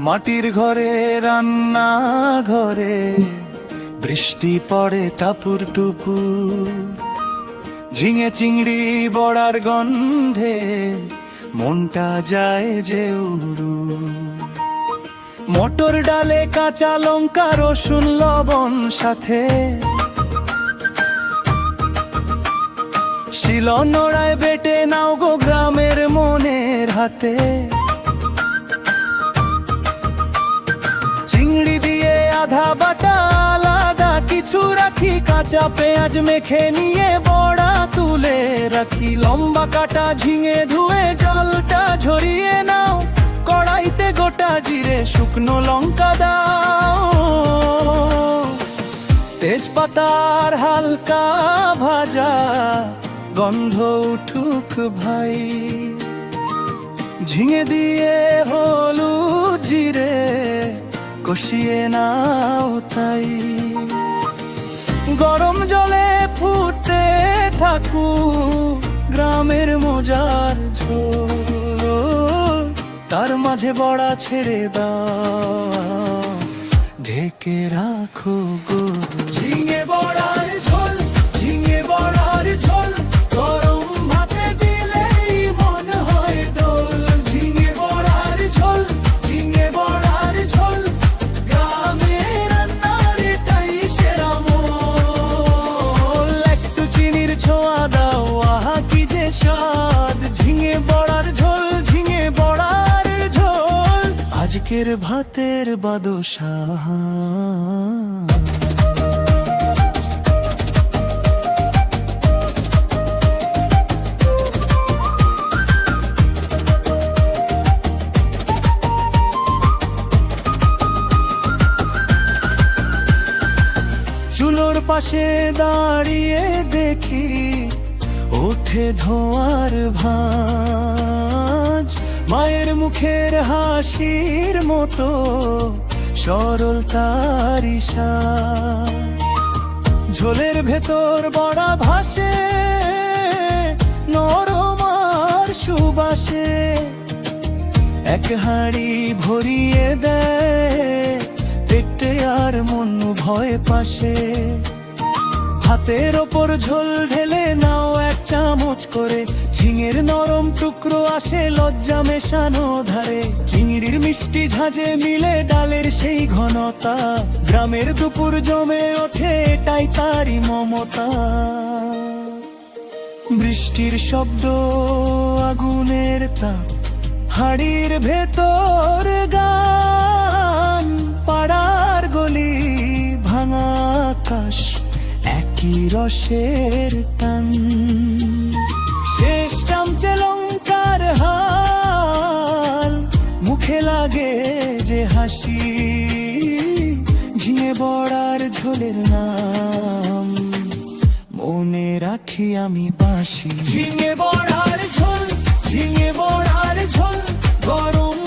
মাটির ঘরে রান্না ঘরে বৃষ্টি পড়ে টাপুর টুপুর, ঝিঙে চিংড়ি বড়ার গন্ধে মনটা যায় যে উড়ু। মটর ডালে কাঁচা লঙ্কা রসুন লবণ সাথে, শিলনোড়ায় বেটে নাও গো গ্রামের মনের হাতে। চিংড়ি দিয়ে আধা বাটা আলাদা কিছু রাখি, কাঁচা পেঁয়াজ মেখে নিয়ে বড়া তুলে রাখি। লম্বা কাটা ঝিঙে ধুয়ে জলটা ঝরিয়ে নাও, কড়াইতে গোটা জিরে শুকনো লঙ্কা দাও। তেজপাতার হালকা ভাজা গন্ধ উঠুক ভাই, ঝিঙে দিয়ে হলুদ জিরে কষিয়ে নাও তাই। গরম জলে ফুটতে থাকুক গ্রামের মজার ঝোল, তার মাঝে বড়া ছেড়ে দাও, ঢেকে রাখো গো। ঝিঙে বড়ার ঝোল, ঝিঙে বড়ার ঝোল, গরম ভাতে দিলেই মন হয় দোল। ঝিঙে বড়ার ঝোল, ঝিঙে বড়ার ঝোল, গ্রামের রান্নার এটাই সেরা মোল। একটু চিনির ছোঁয়া দাও, আহা কি যে স্বাদ। ঝিঙে বড়ার ঝোল, ঝিঙে বড়ার ঝোল, আজকের ভাতের বাদশাহ। চুলোর পাশে দাঁড়িয়ে দেখি ওঠে ধোঁয়ার ভাঁজ, মায়ের মুখের হাসির মতো সরল তার ইশারা। ঝোলের ভেতর বড়া ভাসে নরম আর সুবাসে, এক হাঁড়ি ভরিয়ে দেয় পেটে আর মন ভয় পাশে। হাতের ওপর ঝোল ঢেলে নাও এক চামচ করে, ঝিঙের নরম টুকরো আসে লজ্জা মেশানো ধারে। চিংড়ির মিষ্টি ঝাঁঝে মিলে ডালের সেই ঘনতা, গ্রামের দুপুর জমে ওঠে এটাই তারই মমতা। বৃষ্টির শব্দ, আগুনের তাপ, হাড়ির ভেতর গান, পাড়ার গলি, ভাঙা আকাশ, একই রসের টান। শেষ চামচে লঙ্কার হাল, মুখে লাগে যে হাসি। ঝিঙে বড়ার ঝোলের নাম মনে রাখি আমি বাসি। ঝিঙে বড়ার ঝোল, ঝিঙে বড়ার ঝোল, গরম